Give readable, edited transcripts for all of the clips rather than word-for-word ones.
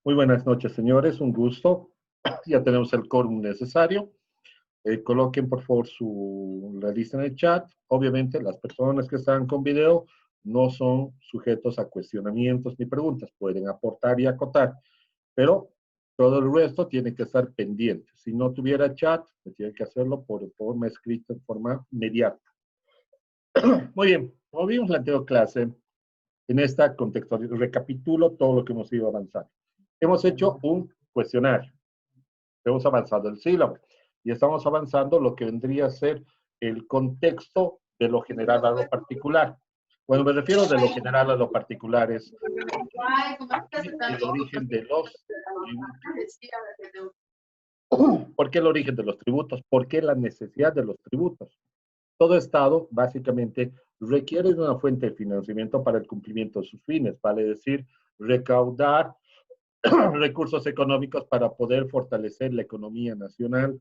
Muy buenas noches, señores. Un gusto. Ya tenemos el quórum necesario. Coloquen, por favor, la lista en el chat. Obviamente, las personas que están con video no son sujetos a cuestionamientos ni preguntas. Pueden aportar y acotar, pero todo el resto tiene que estar pendiente. Si no tuviera chat, tiene que hacerlo por forma escrita, en forma inmediata. Muy bien. Como vimos en la anterior clase, en esta contextualización, recapitulo todo lo que hemos ido avanzando. Hemos hecho un cuestionario. Hemos avanzado el sílabo y estamos avanzando lo que vendría a ser el contexto de lo general a lo particular. Cuando me refiero de lo general a lo particular es el origen de los tributos. ¿Por qué el origen de los tributos? ¿Por qué la necesidad de los tributos? Todo Estado, básicamente, requiere de una fuente de financiamiento para el cumplimiento de sus fines, vale decir, recaudar recursos económicos para poder fortalecer la economía nacional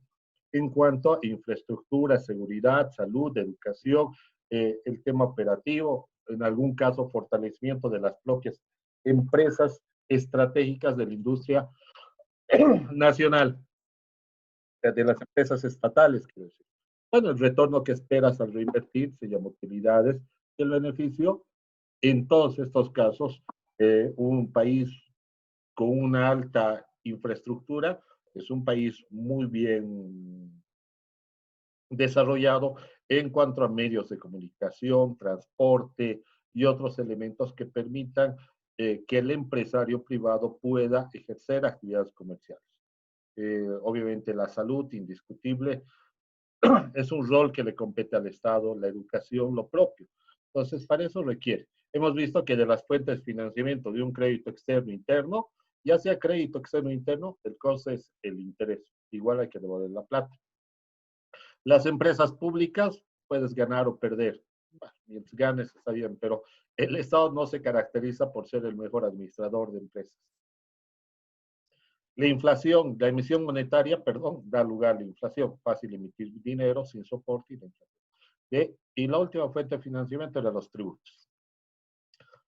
en cuanto a infraestructura, seguridad, salud, educación, el tema operativo, en algún caso fortalecimiento de las propias empresas estratégicas de la industria nacional, de las empresas estatales, quiero decir. Bueno, el retorno que esperas al reinvertir se llama utilidades, el beneficio. En todos estos casos, un país con una alta infraestructura es un país muy bien desarrollado en cuanto a medios de comunicación, transporte y otros elementos que permitan que el empresario privado pueda ejercer actividades comerciales. Obviamente la salud, indiscutible, es un rol que le compete al Estado, la educación, lo propio. Entonces, para eso requiere. Hemos visto que de las fuentes de financiamiento de un crédito externo interno, ya sea crédito externo interno, el costo es el interés. Igual hay que devolver la plata. Las empresas públicas, puedes ganar o perder. Bueno, mientras ganes está bien, pero el Estado no se caracteriza por ser el mejor administrador de empresas. La inflación, la emisión monetaria, perdón, da lugar a la inflación. Fácil emitir dinero sin soporte y la inflación. Y la última fuente de financiamiento era los tributos.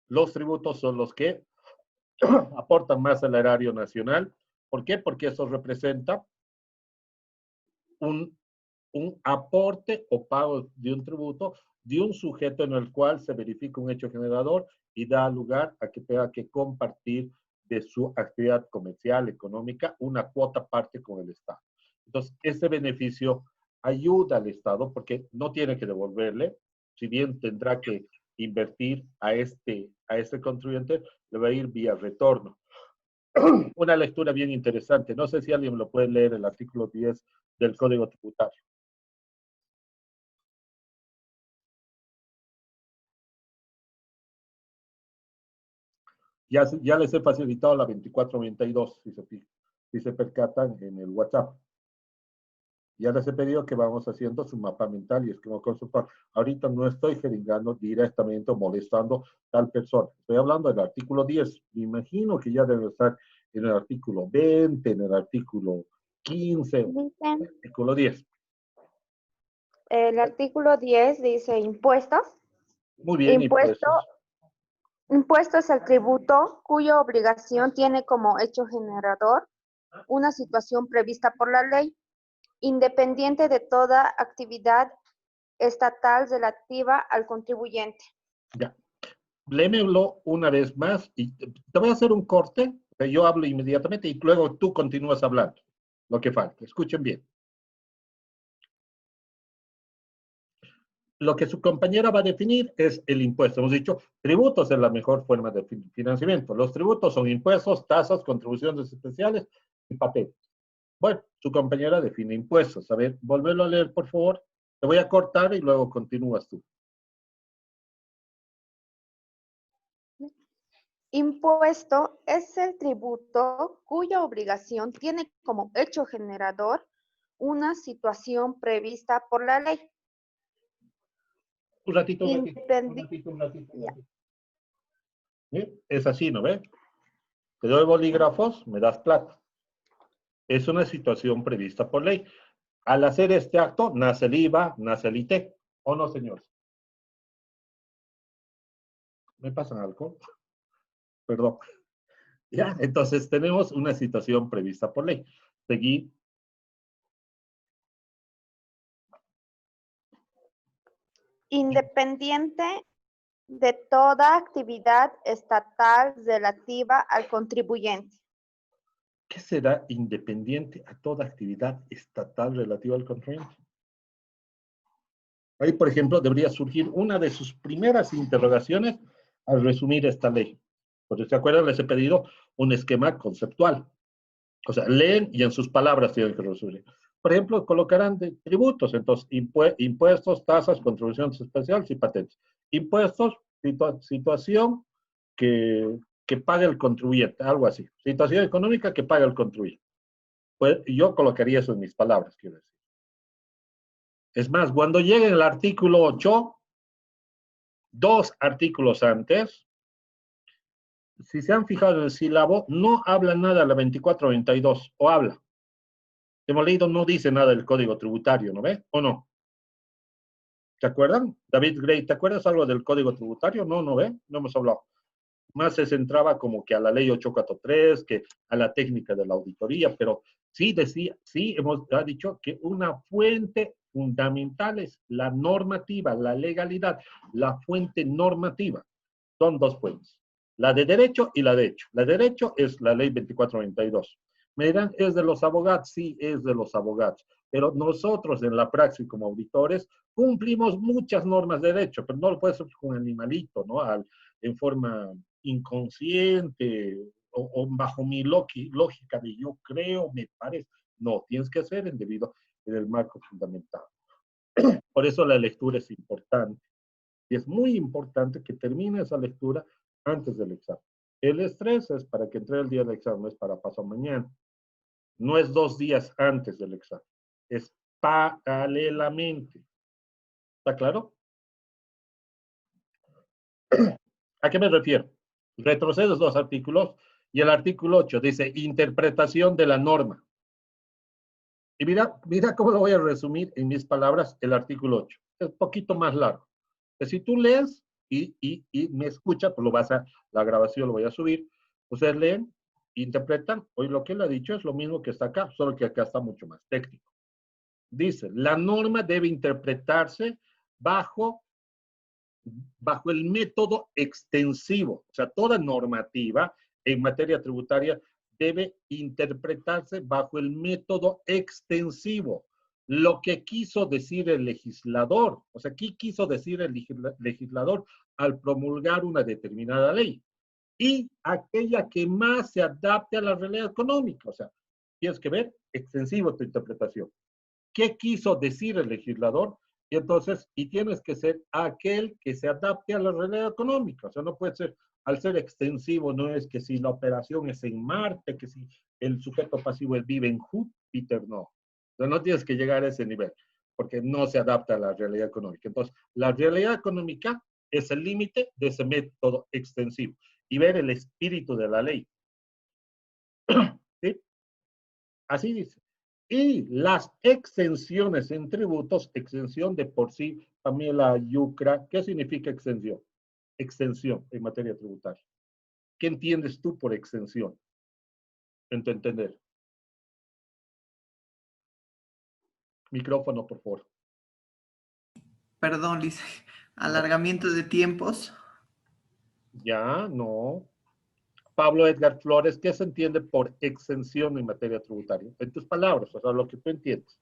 Los tributos son los que aportan más al erario nacional. ¿Por qué? Porque eso representa un aporte o pago de un tributo de un sujeto en el cual se verifica un hecho generador y da lugar a que tenga que compartir de su actividad comercial, económica, una cuota parte con el Estado. Entonces, ese beneficio ayuda al Estado porque no tiene que devolverle, si bien tendrá que invertir a este contribuyente, le va a ir vía retorno. Una lectura bien interesante. No sé si alguien lo puede leer, el artículo 10 del Código Tributario. Ya les he facilitado la 2492, si se percatan en el WhatsApp. Ya les he pedido que vamos haciendo su mapa mental y escribo consultor. Ahorita no estoy jeringando directamente o molestando tal persona. Estoy hablando del artículo 10. Me imagino que ya debe estar en el artículo 20, en el artículo 15, en el artículo 10. El artículo 10 dice impuestos. Muy bien, impuestos. Impuesto es el tributo cuya obligación tiene como hecho generador una situación prevista por la ley, independiente de toda actividad estatal relativa al contribuyente. Ya. Léemelo una vez más y te voy a hacer un corte, que yo hablo inmediatamente y luego tú continúas hablando. Lo que falta. Escuchen bien. Lo que su compañera va a definir es el impuesto. Hemos dicho, tributos es la mejor forma de financiamiento. Los tributos son impuestos, tasas, contribuciones especiales y papeles. Bueno, su compañera define impuestos. A ver, volverlo a leer, por favor. Te voy a cortar y luego continúas tú. Impuesto es el tributo cuya obligación tiene como hecho generador una situación prevista por la ley. Un ratito. ¿Sí? Es así, ¿no ves? Te doy bolígrafos, me das plata. Es una situación prevista por ley. Al hacer este acto, nace el IVA, nace el ITEC. ¿O no, señores? ¿Me pasan algo? Perdón. ¿Ya? Entonces tenemos una situación prevista por ley. Seguí. Independiente de toda actividad estatal relativa al contribuyente. ¿Qué será independiente a toda actividad estatal relativa al contribuyente? Ahí, por ejemplo, debería surgir una de sus primeras interrogaciones al resumir esta ley. Porque, ¿se acuerdan? Les he pedido un esquema conceptual. O sea, leen y en sus palabras tienen que resumir. Por ejemplo, colocarán de tributos, entonces, impuestos, tasas, contribuciones especiales y patentes. Impuestos, situación que, que paga el contribuyente, algo así. Situación económica que paga el contribuyente. Pues yo colocaría eso en mis palabras, quiero decir. Es más, cuando llegue el artículo 8, dos artículos antes, si se han fijado en el sílabo, no habla nada de la 2492, o habla. Hemos leído, no dice nada del código tributario, ¿no ve? ¿O no? ¿Se acuerdan? David Gray, ¿te acuerdas algo del código tributario? No, no ve, no hemos hablado. Más se centraba como que a la ley 843, que a la técnica de la auditoría, pero sí decía, sí ha dicho que una fuente fundamental es la normativa, la legalidad, la fuente normativa. Son dos fuentes, la de derecho y la de hecho. La de derecho es la ley 2492. Me dirán, ¿es de los abogados? Sí, es de los abogados. Pero nosotros en la praxis como auditores cumplimos muchas normas de derecho, pero no lo puedes hacer con animalito, ¿no? En forma inconsciente o bajo mi lógica de yo creo, me parece. No, tienes que hacer en el marco fundamental. Por eso la lectura es importante. Y es muy importante que termine esa lectura antes del examen. El estrés es para que entre el día del examen, no es para pasar mañana. No es 2 días antes del examen. Es paralelamente. ¿Está claro? ¿A qué me refiero? Retrocedes 2 artículos y el artículo 8 dice interpretación de la norma. Y mira cómo lo voy a resumir en mis palabras el artículo 8. Es un poquito más largo. Si tú lees y me escucha, pues la grabación lo voy a subir. Ustedes leen, interpretan. Hoy lo que él ha dicho es lo mismo que está acá, solo que acá está mucho más técnico. Dice, la norma debe interpretarse bajo el método extensivo. O sea, toda normativa en materia tributaria debe interpretarse bajo el método extensivo. Lo que quiso decir el legislador, o sea, ¿qué quiso decir el legislador al promulgar una determinada ley? Y aquella que más se adapte a la realidad económica. O sea, tienes que ver extensivo tu interpretación. ¿Qué quiso decir el legislador? Y entonces, tienes que ser aquel que se adapte a la realidad económica. O sea, no puede ser, al ser extensivo, no es que si la operación es en Marte, que si el sujeto pasivo vive en Júpiter, no. O sea, no tienes que llegar a ese nivel, porque no se adapta a la realidad económica. Entonces, la realidad económica es el límite de ese método extensivo y ver el espíritu de la ley. ¿Sí? Así dice. Y las exenciones en tributos, exención de por sí, Pamela Yucra, ¿qué significa exención? Exención en materia tributaria. ¿Qué entiendes tú por exención? En tu entender. Micrófono, por favor. Perdón, Lice. Alargamiento de tiempos. Ya, no. Pablo Edgar Flores, ¿qué se entiende por exención en materia tributaria? En tus palabras, o sea, lo que tú entiendes.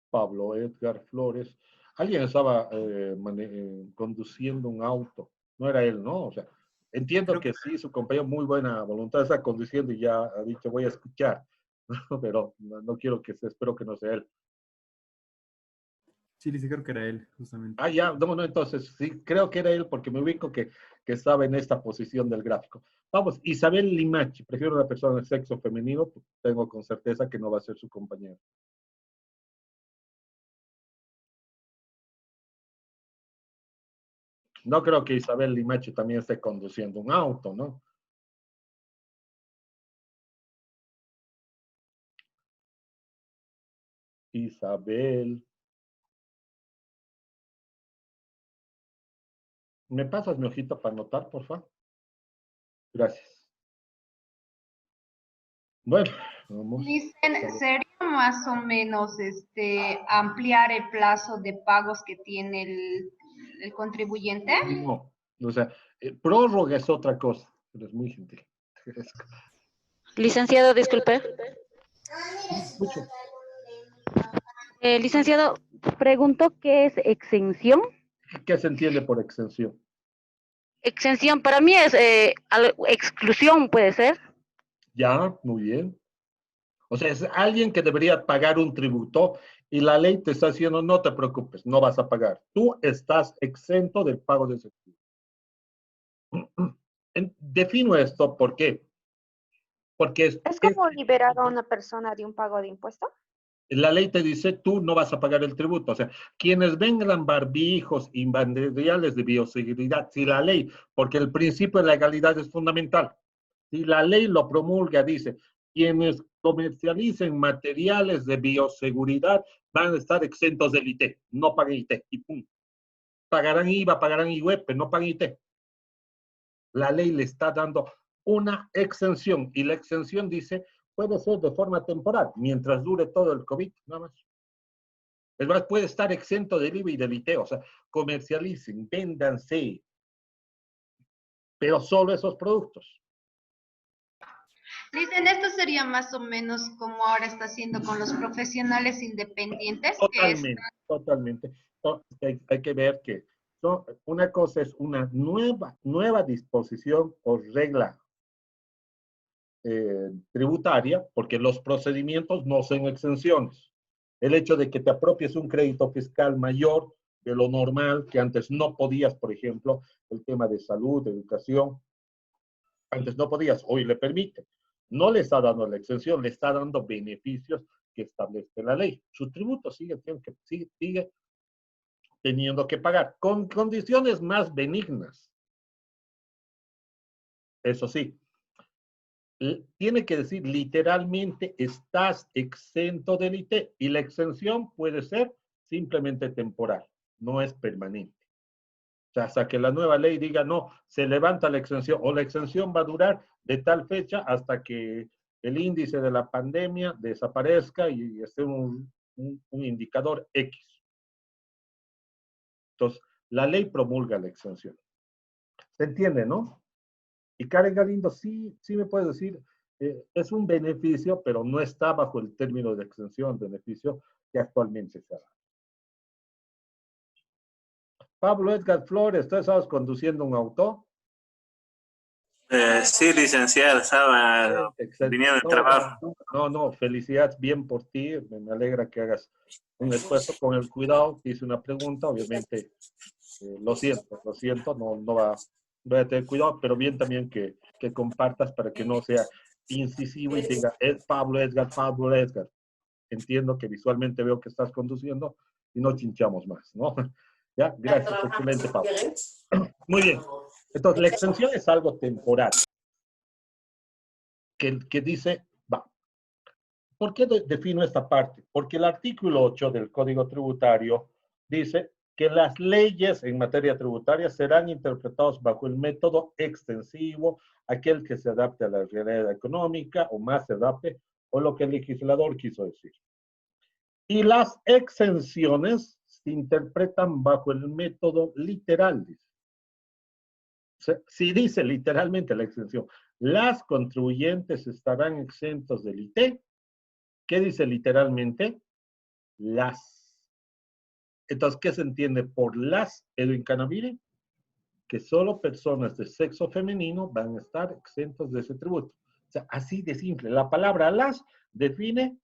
Pablo Edgar Flores. Alguien estaba conduciendo un auto. No era él, ¿no? O sea, entiendo que sí, su compañero, muy buena voluntad, está conduciendo y ya ha dicho, voy a escuchar, ¿no? Pero no quiero espero que no sea él. Sí, Lice, creo que era él, justamente. Ah, ya, no, entonces sí, creo que era él porque me ubico que estaba en esta posición del gráfico. Vamos, Isabel Limachi, prefiero una persona de sexo femenino, pues tengo con certeza que no va a ser su compañero. No creo que Isabel Limachi también esté conduciendo un auto, ¿no? Isabel ¿Me pasas mi hojita para anotar, por favor? Gracias. Bueno, vamos. Dicen, ¿sería más o menos ampliar el plazo de pagos que tiene el contribuyente? No, o sea, prórroga es otra cosa, pero es muy gentil. Licenciado, disculpe. Mucho. Licenciado, pregunto qué es exención. ¿Qué se entiende por exención? Exención para mí es exclusión, puede ser. Ya, muy bien. O sea, es alguien que debería pagar un tributo y la ley te está diciendo, no te preocupes, no vas a pagar. Tú estás exento del pago de ese tributo. Defino esto, ¿por qué? Porque ¿Es como liberar a una persona de un pago de impuesto? la ley te dice, tú no vas a pagar el tributo. O sea, quienes vengan barbijos y materiales de bioseguridad, si la ley, porque el principio de legalidad es fundamental, si la ley lo promulga, dice, quienes comercialicen materiales de bioseguridad van a estar exentos del IT, no paguen IT, y pum. Pagarán IVA, pagarán IUEP, pero no pagan IT. La ley le está dando una exención, y la exención dice, puede ser de forma temporal, mientras dure todo el COVID, nada más. Es más, puede estar exento del IVA y del IT, o sea, comercialicen, véndanse, pero solo esos productos. Dicen, esto sería más o menos como ahora está haciendo con los profesionales independientes, que es... Totalmente, totalmente. Hay que ver que una cosa es una nueva disposición o regla tributaria, porque los procedimientos no son exenciones. El hecho de que te apropies un crédito fiscal mayor de lo normal, que antes no podías, por ejemplo, el tema de salud, de educación, antes no podías, hoy le permite. No le está dando la exención, le está dando beneficios que establece la ley. Su tributo sigue teniendo que pagar, con condiciones más benignas. Eso sí, tiene que decir literalmente estás exento del IT y la exención puede ser simplemente temporal, no es permanente. O sea, hasta que la nueva ley diga no, se levanta la exención o la exención va a durar de tal fecha hasta que el índice de la pandemia desaparezca y esté un indicador X. Entonces, la ley promulga la exención. ¿Se entiende, no? Y Karen Galindo sí me puede decir, es un beneficio, pero no está bajo el término de exención, beneficio que actualmente se da. Pablo Edgar Flores, ¿tú estabas conduciendo un auto? Sí, licenciado, estaba viniendo del trabajo. No, felicidades, bien por ti, me alegra que hagas un esfuerzo con el cuidado. Te hice una pregunta, obviamente, lo siento, no va, voy a tener cuidado, pero bien también que compartas para que no sea incisivo y diga, Pablo Edgar. Entiendo que visualmente veo que estás conduciendo y no chinchamos más, ¿no? Ya, gracias, excelente, Pablo. Muy bien. Entonces, la extensión es algo temporal. Que dice, va. ¿Por qué defino esta parte? Porque el artículo 8 del Código Tributario dice que las leyes en materia tributaria serán interpretadas bajo el método extensivo, aquel que se adapte a la realidad económica o más se adapte, o lo que el legislador quiso decir. Y las exenciones se interpretan bajo el método literal, dice. Si dice literalmente la exención, las contribuyentes estarán exentos del IT, ¿qué dice literalmente? Las. Entonces, ¿qué se entiende por las, Edwin Canavire? Que solo personas de sexo femenino van a estar exentos de ese tributo. O sea, así de simple. La palabra las define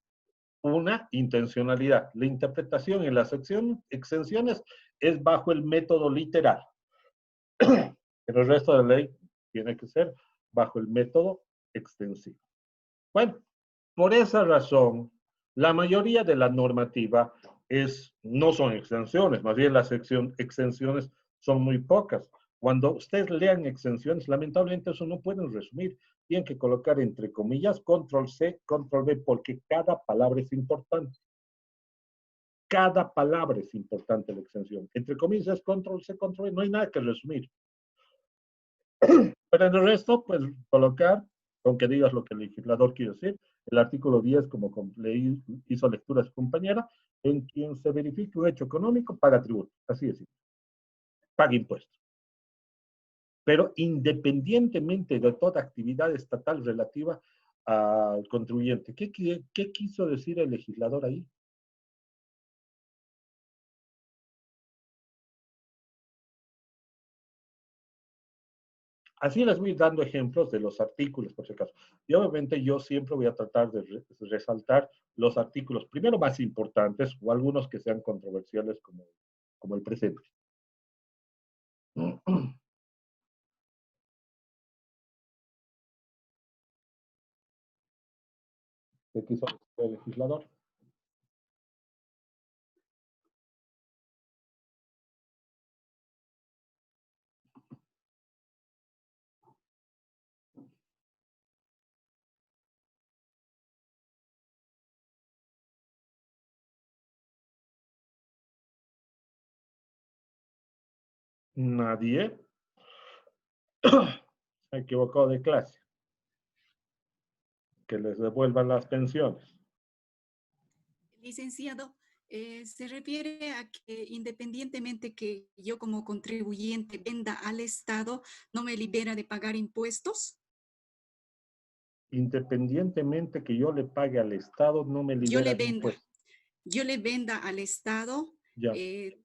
una intencionalidad. La interpretación en las exenciones es bajo el método literal. Pero el resto de la ley tiene que ser bajo el método extensivo. Bueno, por esa razón, la mayoría de la normativa no son exenciones, más bien las exenciones son muy pocas. Cuando ustedes lean exenciones, lamentablemente eso no pueden resumir. Tienen que colocar entre comillas, control C, control V, porque cada palabra es importante. cada palabra es importante la extensión. Entre comillas, control C, control V, no hay nada que resumir. Pero en el resto, pues colocar, aunque digas lo que el legislador quiere decir, el artículo 10, como le hizo lectura a su compañera, en quien se verifique un hecho económico, paga tributo. Así es. Paga impuestos. Pero independientemente de toda actividad estatal relativa al contribuyente. ¿Qué quiso decir el legislador ahí? Así les voy dando ejemplos de los artículos, por si acaso. Y obviamente yo siempre voy a tratar de resaltar los artículos, primero más importantes, o algunos que sean controversiales como el presente. ¿Qué quiso decir el legislador? Nadie se equivocó de clase. Que les devuelvan las pensiones. Licenciado, se refiere a que independientemente que yo como contribuyente venda al Estado, ¿no me libera de pagar impuestos? Independientemente que yo le pague al Estado, no me libera de impuestos. Yo le venda al Estado, Ya.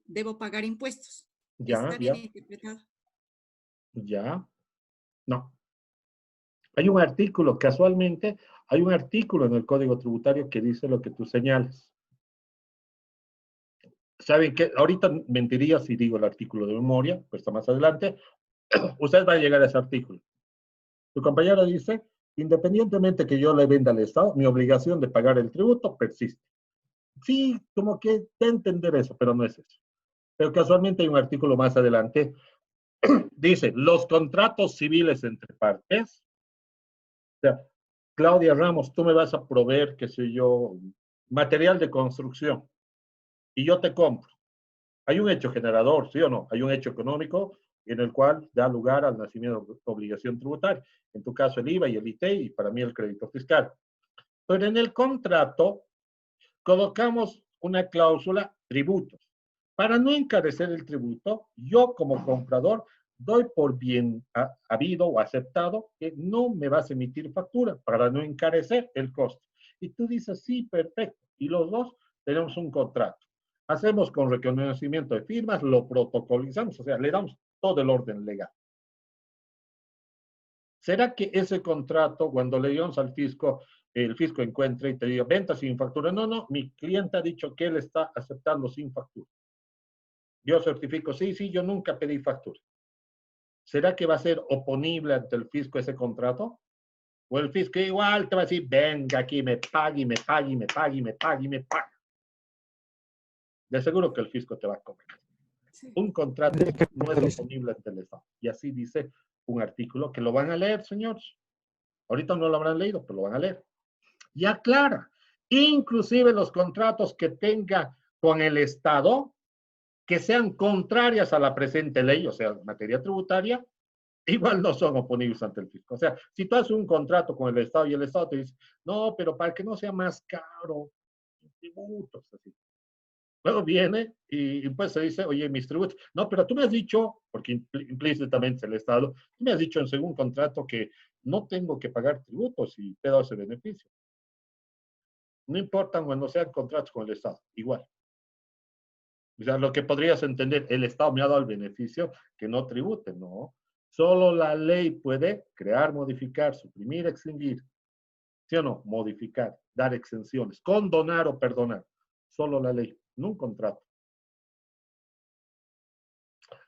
debo pagar impuestos. Ya, ¿Está bien interpretado? Ya. No. Hay un artículo, casualmente, hay un artículo en el Código Tributario que dice lo que tú señalas. ¿Saben qué? Ahorita mentiría si digo el artículo de memoria, pues está más adelante. Usted va a llegar a ese artículo. Tu compañero dice, independientemente que yo le venda al Estado, mi obligación de pagar el tributo persiste. Sí, como que de entender eso, pero no es eso. Pero casualmente hay un artículo más adelante. Dice, los contratos civiles entre partes. O sea, Claudia Ramos, tú me vas a proveer, qué sé yo, material de construcción y yo te compro. Hay un hecho generador, ¿sí o no? Hay un hecho económico en el cual da lugar al nacimiento de obligación tributaria. En tu caso el IVA y el ITEI y para mí el crédito fiscal. Pero en el contrato colocamos una cláusula tributos. Para no encarecer el tributo, yo como comprador doy por bien habido o aceptado que no me vas a emitir factura para no encarecer el costo. Y tú dices, sí, perfecto. Y los dos tenemos un contrato. Hacemos con reconocimiento de firmas, lo protocolizamos, o sea, le damos todo el orden legal. ¿Será que ese contrato, cuando le llevamos al fisco, el fisco encuentra y te diga, venta sin factura? No, no, mi cliente ha dicho que él está aceptando sin factura. Yo certifico, sí, yo nunca pedí factura. ¿Será que va a ser oponible ante el fisco ese contrato? O el fisco igual te va a decir, venga aquí, me pague, me pague, me pague, me pague, me pague. De seguro que el fisco te va a cobrar. Sí. Un contrato no es oponible ante el Estado. Y así dice un artículo que lo van a leer, señores. Ahorita no lo habrán leído, pero lo van a leer. Y aclara, inclusive los contratos que tenga con el Estado, que sean contrarias a la presente ley, o sea, materia tributaria, igual no son oponibles ante el fisco. O sea, si tú haces un contrato con el Estado y el Estado te dice, no, pero para que no sea más caro, tributos, así. Luego viene y pues se dice, oye, mis tributos. No, pero tú me has dicho, porque implícitamente el Estado, tú me has dicho en según contrato que no tengo que pagar tributos y te he dado ese beneficio. No importa cuando sean contratos con el Estado, igual. O sea, lo que podrías entender, el Estado me ha dado el beneficio que no tribute, no. Solo la ley puede crear, modificar, suprimir, extinguir. ¿Sí o no? Modificar, dar exenciones, condonar o perdonar. Solo la ley, no un contrato.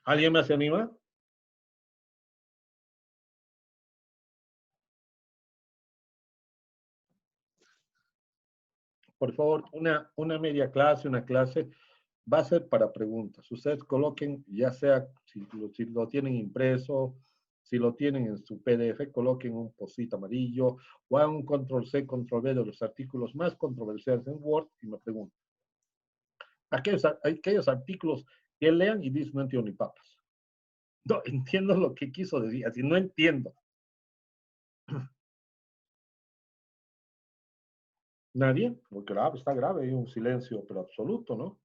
¿Alguien más se anima? Por favor, una media clase, una clase, va a ser para preguntas. Ustedes coloquen, ya sea si lo tienen impreso, si lo tienen en su PDF, coloquen un post-it amarillo o hagan un control C, control V de los artículos más controversiales en Word y me pregunten. aquellos artículos que lean y dicen no entiendo ni papas. No entiendo lo que quiso decir, así no entiendo. Nadie, muy grave, está grave, hay un silencio pero absoluto, ¿no?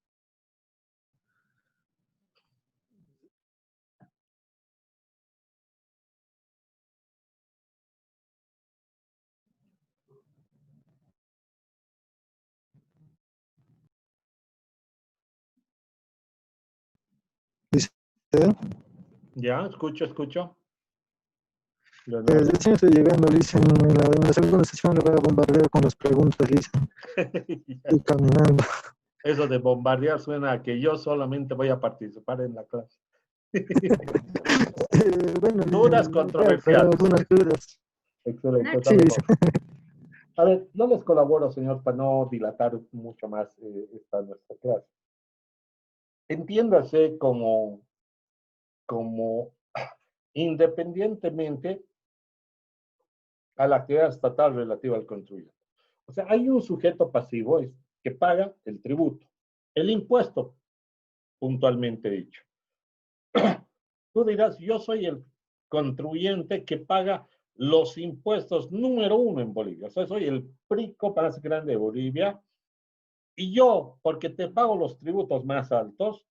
Dice, Ya, escucho. recién estoy llegando, dicen, en la segunda sesión le voy a bombardear con las preguntas, dicen. Estoy caminando. Eso de bombardear suena a que yo solamente voy a participar en la clase. Bueno, Dudas pero controversiales. algunas dudas. Excelente. Sí, está sí. mejor. A ver, no les colaboro, señor, para no dilatar mucho más esta nuestra clase. Entiéndase como independientemente a la actividad estatal relativa al contribuyente. O sea, hay un sujeto pasivo que paga el tributo, el impuesto, puntualmente dicho. Tú dirás, yo soy el contribuyente que paga los impuestos número 1 en Bolivia. O sea, soy el prico más grande de Bolivia. Y yo, porque te pago los tributos más altos,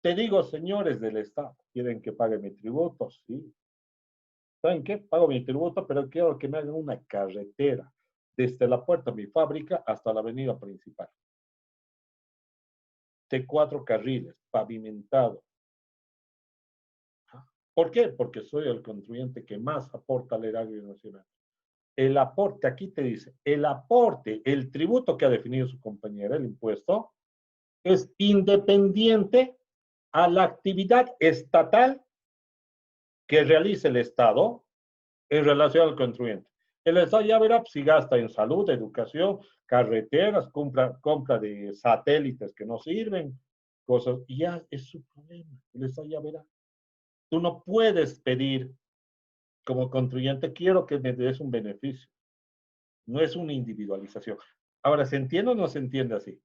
te digo, señores del Estado, ¿quieren que pague mi tributo? Sí. ¿Saben qué? Pago mi tributo, pero quiero que me hagan una carretera desde la puerta de mi fábrica hasta la avenida principal. De 4 carriles, pavimentado. ¿Por qué? Porque soy el contribuyente que más aporta al erario nacional. El aporte, aquí te dice, el aporte, el tributo que ha definido su compañera, el impuesto, es independiente a la actividad estatal que realice el Estado en relación al contribuyente. El Estado ya verá si gasta en salud, educación, carreteras, compra de satélites que no sirven, cosas, y ya es su problema. El Estado ya verá. Tú no puedes pedir como contribuyente, quiero que me des un beneficio. No es una individualización. Ahora, ¿se entiende o no se entiende así?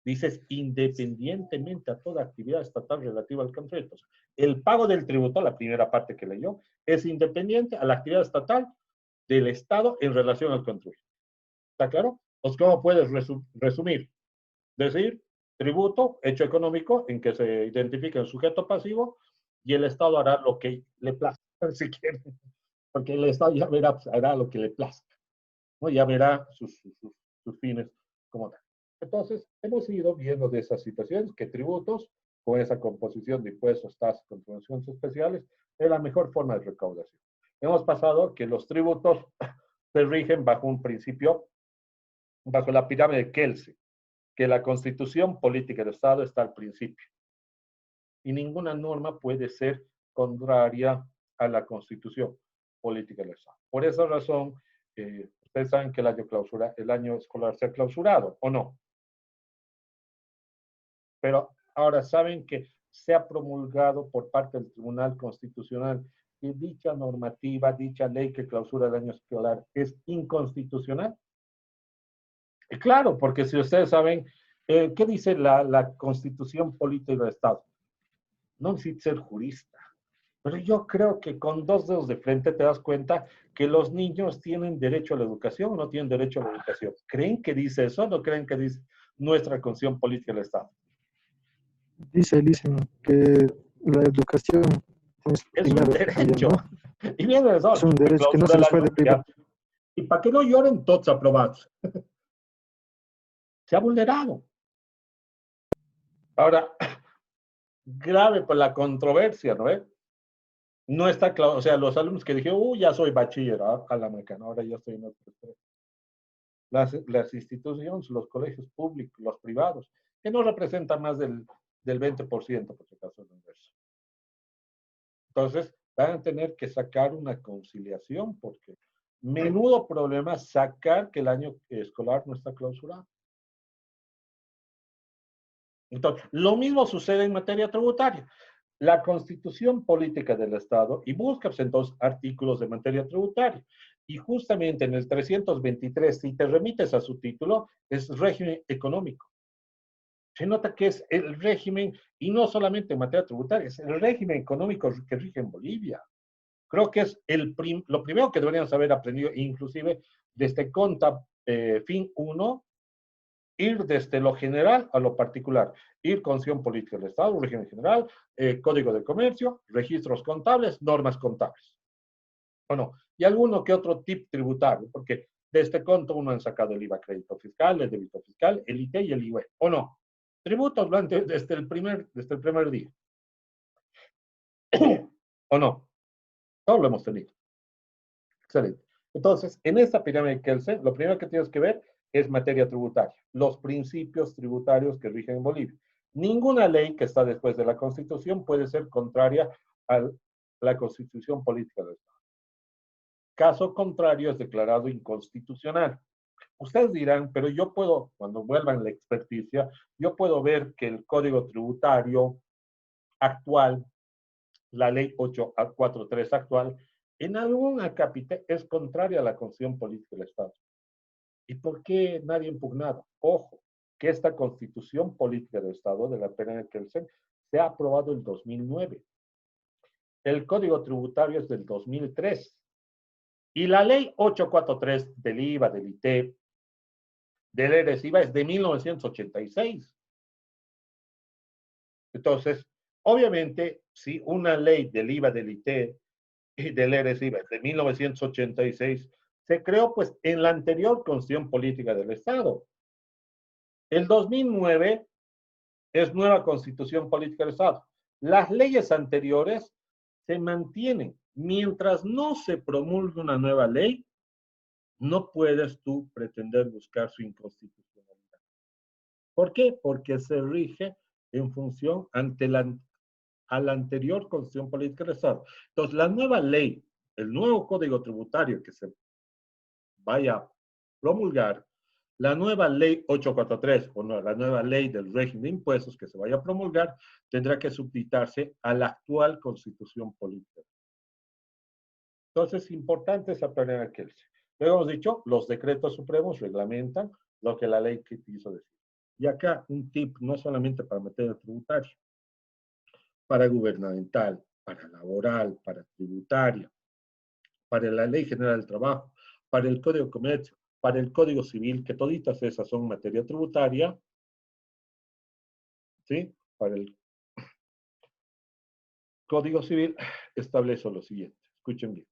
Dices, independientemente a toda actividad estatal relativa al contribuyente. El pago del tributo, la primera parte que leyó, es independiente a la actividad estatal del Estado en relación al contribuyente. ¿Está claro? Pues, ¿cómo puedes resumir? Decir, tributo, hecho económico, en que se identifica el sujeto pasivo, y el Estado hará lo que le plazca, si quiere, porque el Estado ya verá, hará lo que le plazca, ¿no? Ya verá sus fines como tal. Entonces, hemos ido viendo de esas situaciones que tributos, con esa composición de impuestos, tasas, contribuciones especiales, es la mejor forma de recaudación. Hemos pasado que los tributos se rigen bajo un principio, bajo la pirámide de Kelsey, que la constitución política del Estado está al principio. Y ninguna norma puede ser contraria a la constitución política del Estado. Por esa razón, ustedes saben que el año escolar se ha clausurado, ¿o no? Pero ahora saben que se ha promulgado por parte del Tribunal Constitucional que dicha normativa, dicha ley que clausura el año escolar es inconstitucional. Y claro, porque si ustedes saben, ¿qué dice la Constitución Política del Estado? No necesito ser jurista, pero yo creo que con 2 dedos de frente te das cuenta que los niños tienen derecho a la educación o no tienen derecho a la educación. ¿Creen que dice eso o no creen que dice nuestra Constitución Política del Estado? Dicen que la educación es un derecho. ¿No? Y viene eso. Es un derecho que no se les puede privar. Y para que no lloren todos aprobados. Se ha vulnerado. Ahora, grave por la controversia, ¿no? No está claro, o sea, los alumnos que dijeron, ya soy bachiller, a la mecánica, ahora ya estoy en otro. Las instituciones, los colegios públicos, los privados, que no representan más del 20%, por si acaso, del universo. Entonces, van a tener que sacar una conciliación, porque menudo problema sacar que el año escolar no está clausurado. Entonces, lo mismo sucede en materia tributaria. La Constitución Política del Estado, y buscas entonces artículos de materia tributaria, y justamente en el 323, si te remites a su título, es régimen económico. Se nota que es el régimen, y no solamente en materia tributaria, es el régimen económico que rige en Bolivia. Creo que es lo primero que deberíamos haber aprendido, inclusive desde Conta fin 1, ir desde lo general a lo particular, ir Constitución Política del Estado, régimen general, Código de Comercio, registros contables, normas contables. ¿O no? Y alguno que otro tip tributario, porque de este conto uno han sacado el IVA crédito fiscal, el débito fiscal, el IT y el IVE, ¿o no? Tributos desde el primer día. ¿O no? Todo lo hemos tenido. Excelente. Entonces, en esta pirámide de Kelsen, lo primero que tienes que ver es materia tributaria, los principios tributarios que rigen en Bolivia. Ninguna ley que está después de la Constitución puede ser contraria a la Constitución Política del Estado. Caso contrario es declarado inconstitucional. Ustedes dirán, pero yo puedo, cuando vuelvan la experticia, yo puedo ver que el Código Tributario actual, la Ley 843 actual, en algún acápite es contraria a la Constitución Política del Estado. ¿Y por qué nadie ha impugnado? Ojo, que esta Constitución Política del Estado de la pena de Kelsen se ha aprobado en 2009. El Código Tributario es del 2003. Y la Ley 843 del IVA, del IT, del ERES-IVA es de 1986. Entonces, obviamente, si una ley del IVA, del IT y del ERES-IVA es de 1986, se creó pues en la anterior Constitución Política del Estado. El 2009 es nueva Constitución Política del Estado. Las leyes anteriores se mantienen. Mientras no se promulgue una nueva ley, no puedes tú pretender buscar su inconstitucionalidad. ¿Por qué? Porque se rige en función a la anterior Constitución Política del Estado. Entonces, la nueva ley, el nuevo Código Tributario que se vaya a promulgar, la nueva ley 843, o no, la nueva ley del régimen de impuestos que se vaya a promulgar, tendrá que suscitarse a la actual Constitución Política. Entonces, importante esa planea de Kelsen. Luego hemos dicho, los decretos supremos reglamentan lo que la ley quiso decir. Y acá un tip, no solamente para materia tributaria, para gubernamental, para laboral, para tributaria, para la Ley General del Trabajo, para el Código de Comercio, para el Código Civil, que toditas esas son materia tributaria, ¿sí? Para el Código Civil establece lo siguiente, escuchen bien.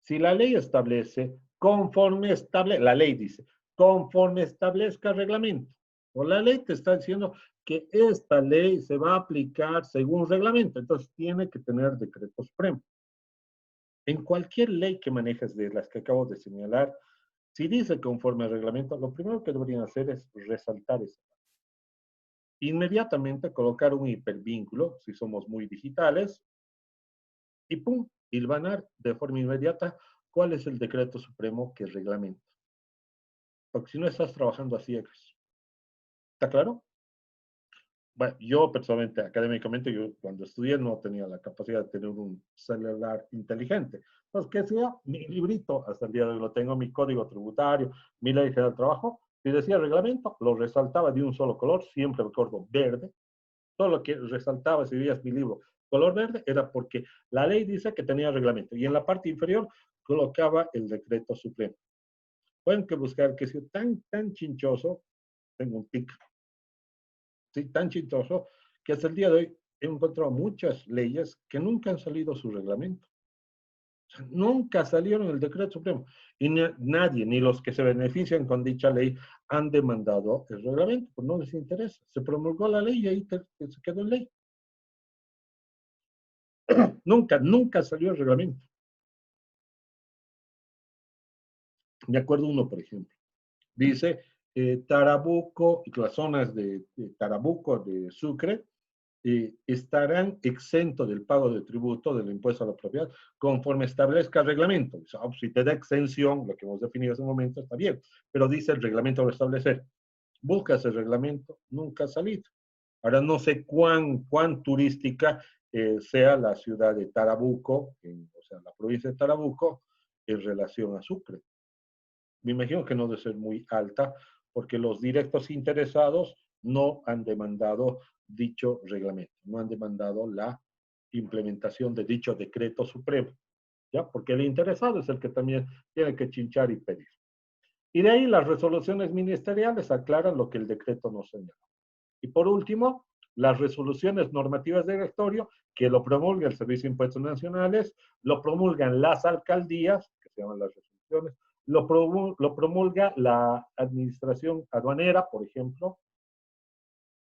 Si la ley establece, la ley dice, conforme establezca el reglamento, o la ley te está diciendo que esta ley se va a aplicar según reglamento, entonces tiene que tener decreto supremo. En cualquier ley que manejes de las que acabo de señalar, si dice conforme al reglamento, lo primero que deberían hacer es resaltar eso. Inmediatamente colocar un hipervínculo, si somos muy digitales, y pum, hilvanar de forma inmediata cuál es el decreto supremo que reglamenta. Porque si no estás trabajando a ciegas. ¿Está claro? Bueno, yo personalmente, académicamente, yo cuando estudié no tenía la capacidad de tener un celular inteligente. Entonces, ¿qué hacía? Mi librito, hasta el día de hoy lo tengo, mi código tributario, mi ley general del trabajo, si decía reglamento, lo resaltaba de un solo color, siempre recuerdo verde. Todo lo que resaltaba, si veías mi libro, color verde, era porque la ley dice que tenía reglamento. Y en la parte inferior colocaba el decreto supremo. Pueden que buscar que sea tan chinchoso, tengo un tic, sí, tan chinchoso, que hasta el día de hoy he encontrado muchas leyes que nunca han salido su reglamento. O sea, nunca salieron el decreto supremo. Y nadie, ni los que se benefician con dicha ley, han demandado el reglamento, pues no les interesa. Se promulgó la ley y ahí se quedó en ley. Nunca salió el reglamento. Me acuerdo uno, por ejemplo. Dice, Tarabuco y las zonas de Tarabuco, de Sucre, estarán exentos del pago de tributo del impuesto a la propiedad conforme establezca el reglamento. O sea, si te da exención, lo que hemos definido hace un momento, está bien, pero dice el reglamento va a establecer. Buscas el reglamento, nunca ha salido. Ahora no sé cuán turística sea la ciudad de Tarabuco, o sea, la provincia de Tarabuco, en relación a Sucre. Me imagino que no debe ser muy alta, porque los directos interesados no han demandado dicho reglamento, no han demandado la implementación de dicho decreto supremo, ¿ya? Porque el interesado es el que también tiene que chinchar y pedir. Y de ahí las resoluciones ministeriales aclaran lo que el decreto no señala. Y por último, las resoluciones normativas de directorio, que lo promulga el Servicio de Impuestos Nacionales, lo promulgan las alcaldías, que se llaman las resoluciones, lo promulga la administración aduanera, por ejemplo,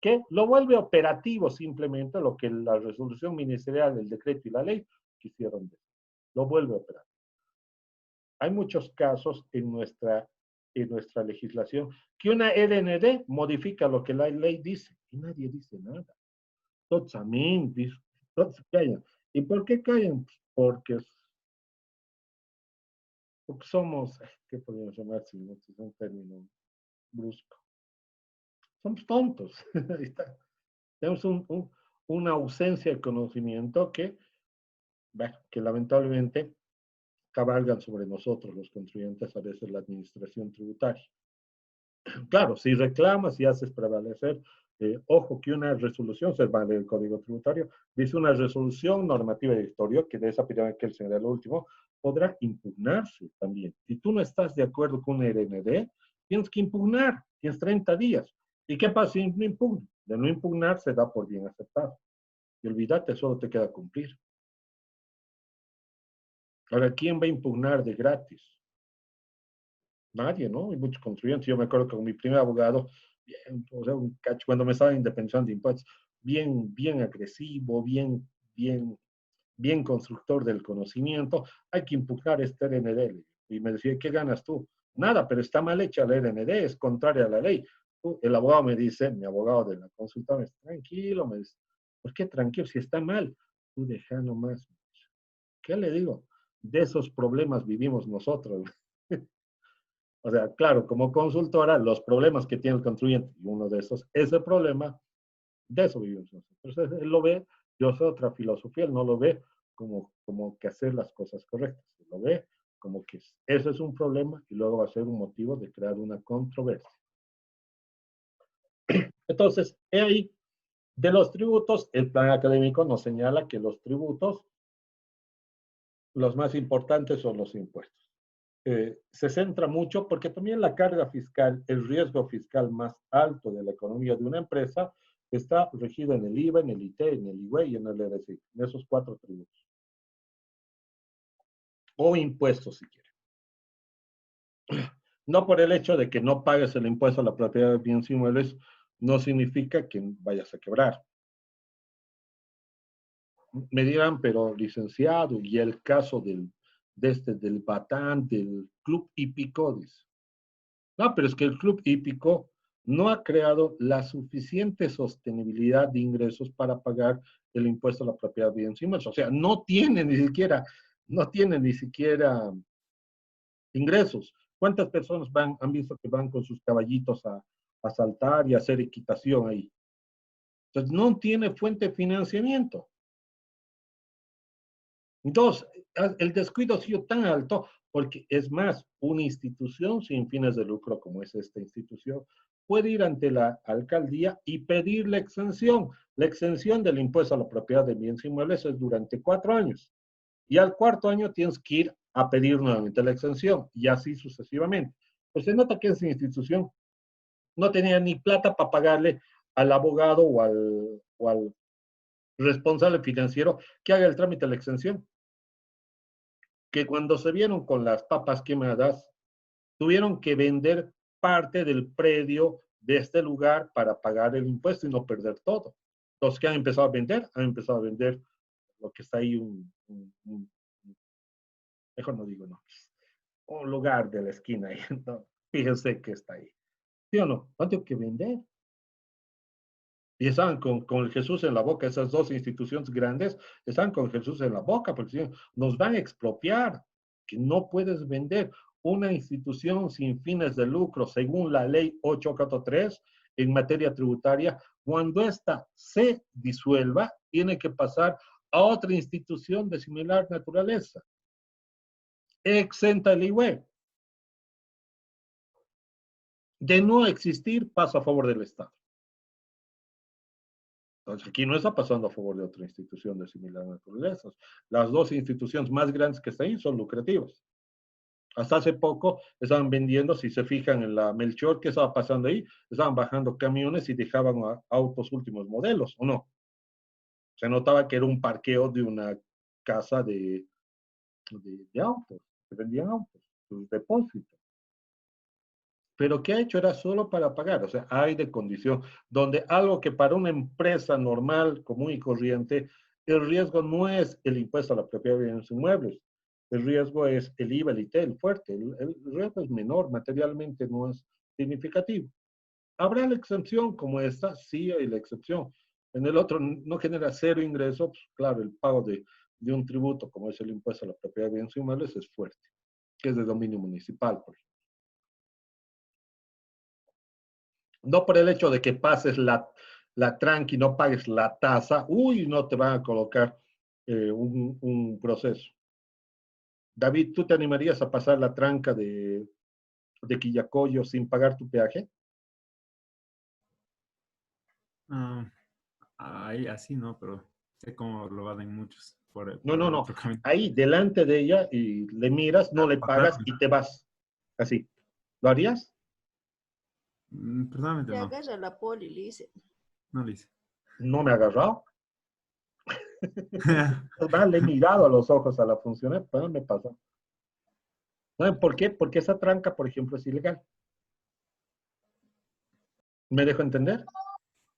que lo vuelve operativo simplemente lo que la resolución ministerial, el decreto y la ley quisieron decir. Lo vuelve operativo. Hay muchos casos en nuestra legislación que una RND modifica lo que la ley dice y nadie dice nada. Todos amén, todos callan. ¿Y por qué callan? Porque somos, ¿qué podríamos llamar si no es un término brusco? Somos tontos. Ahí está. Tenemos una ausencia de conocimiento que lamentablemente cabalgan sobre nosotros los contribuyentes, a veces la administración tributaria. Claro, si reclamas y haces prevalecer, ojo que una resolución, se vale el Código Tributario, dice una resolución normativa de directorio, que de esa opinión que el señor el último, podrá impugnarse también. Si tú no estás de acuerdo con una RND, tienes que impugnar, tienes 30 días. ¿Y qué pasa si no impugnas? De no impugnar se da por bien aceptado. Y olvídate, solo te queda cumplir. Ahora, ¿quién va a impugnar de gratis? Nadie, ¿no? Hay muchos contribuyentes. Yo me acuerdo que con mi primer abogado, bien, o sea, un cacho, cuando me estaba independizando de impuestos, bien agresivo, bien constructor del conocimiento, hay que impugnar este RND. Y me decía, ¿qué ganas tú? Nada, pero está mal hecha la RND, es contraria a la ley. El abogado me dice, mi abogado de la consulta, me dice, tranquilo, me dice, ¿por qué tranquilo? Si está mal, tú deja nomás. ¿Qué le digo? De esos problemas vivimos nosotros. O sea, claro, como consultora, los problemas que tiene el contribuyente, y uno de esos es el problema, de eso vivimos nosotros. Entonces, él lo ve, yo soy otra filosofía, él no lo ve como que hacer las cosas correctas, él lo ve como que eso es un problema y luego va a ser un motivo de crear una controversia. Entonces, ahí, de los tributos, el plan académico nos señala que los tributos, los más importantes son los impuestos. Se centra mucho porque también la carga fiscal, el riesgo fiscal más alto de la economía de una empresa está regido en el IVA, en el IT, en el IWE y en el RSI, en esos 4 tributos. O impuestos, si quiere. No por el hecho de que no pagues el impuesto a la propiedad de bienes inmuebles, no significa que vayas a quebrar. Me dirán, pero licenciado, y el caso del Batán, del Club Hípico, dice. No, pero es que el Club Hípico no ha creado la suficiente sostenibilidad de ingresos para pagar el impuesto a la propiedad de bienes inmuebles. O sea, no tiene ni siquiera ingresos. ¿Cuántas personas han visto que van con sus caballitos a saltar y a hacer equitación ahí? Entonces, no tiene fuente de financiamiento. Entonces, el descuido ha sido tan alto porque es más, una institución sin fines de lucro como es esta institución puede ir ante la alcaldía y pedir la exención. La exención del impuesto a la propiedad de bienes inmuebles es durante 4 años. Y al 4.º año tienes que ir a pedir nuevamente la exención y así sucesivamente. Pues se nota que esa institución no tenía ni plata para pagarle al abogado o al responsable financiero que haga el trámite de la exención. Que cuando se vieron con las papas quemadas, tuvieron que vender parte del predio de este lugar para pagar el impuesto y no perder todo. Los que han empezado a vender lo que está ahí, mejor no digo nombres, un lugar de la esquina ahí, no, fíjense que está ahí. ¿Sí o no? No tengo que vender. Y estaban con el Jesús en la boca, esas 2 instituciones grandes, están con Jesús en la boca, porque nos van a expropiar, que no puedes vender una institución sin fines de lucro, según la ley 843 en materia tributaria, cuando ésta se disuelva, tiene que pasar a otra institución de similar naturaleza, exenta el IWE. De no existir, pasa a favor del Estado. Entonces, aquí no está pasando a favor de otra institución de similar naturaleza. Las dos instituciones más grandes que están ahí son lucrativas. Hasta hace poco estaban vendiendo, si se fijan en la Melchor, ¿qué estaba pasando ahí? Estaban bajando camiones y dejaban autos últimos modelos, ¿o no? Se notaba que era un parqueo de una casa de autos, que vendían autos, sus depósitos. Pero ¿qué ha hecho? Era solo para pagar, o sea, hay de condición, donde algo que para una empresa normal, común y corriente, el riesgo no es el impuesto a la propiedad de bienes inmuebles, el riesgo es el IVA, el ITEL, fuerte, el riesgo es menor, materialmente no es significativo. ¿Habrá la excepción como esta? Sí hay la excepción. En el otro no genera cero ingresos, pues, claro, el pago de un tributo como es el impuesto a la propiedad de bienes inmuebles es fuerte, que es de dominio municipal, por ejemplo. No por el hecho de que pases la tranqui, no pagues la tasa, uy, no te van a colocar un proceso. David, ¿tú te animarías a pasar la tranca de Quillacollo sin pagar tu peaje? Ahí así no, pero sé cómo lo van en muchos. No. Ahí, delante de ella, y le miras, no le pagas y te vas. Así. ¿Lo harías? Personalmente Le no. agarra la poli, le dice. No le hice. No me ha agarrado. Le he mirado a los ojos a la funcionaria, pero no me pasó. ¿Saben por qué? Porque esa tranca, por ejemplo, es ilegal. ¿Me dejo entender?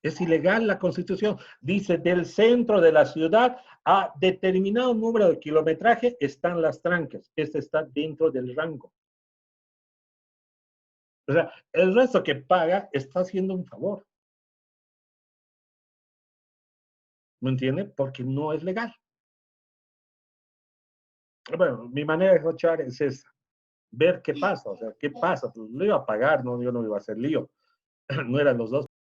Es ilegal la Constitución. Dice, del centro de la ciudad a determinado número de kilometraje están las trancas. Este está dentro del rango. O sea, el resto que paga está haciendo un favor. ¿Me entiende? Porque no es legal. Bueno, mi manera de escuchar es esa. Ver qué pasa. O sea, ¿qué pasa? Pues lo iba a pagar, no, yo no iba a hacer lío. No eran los dos.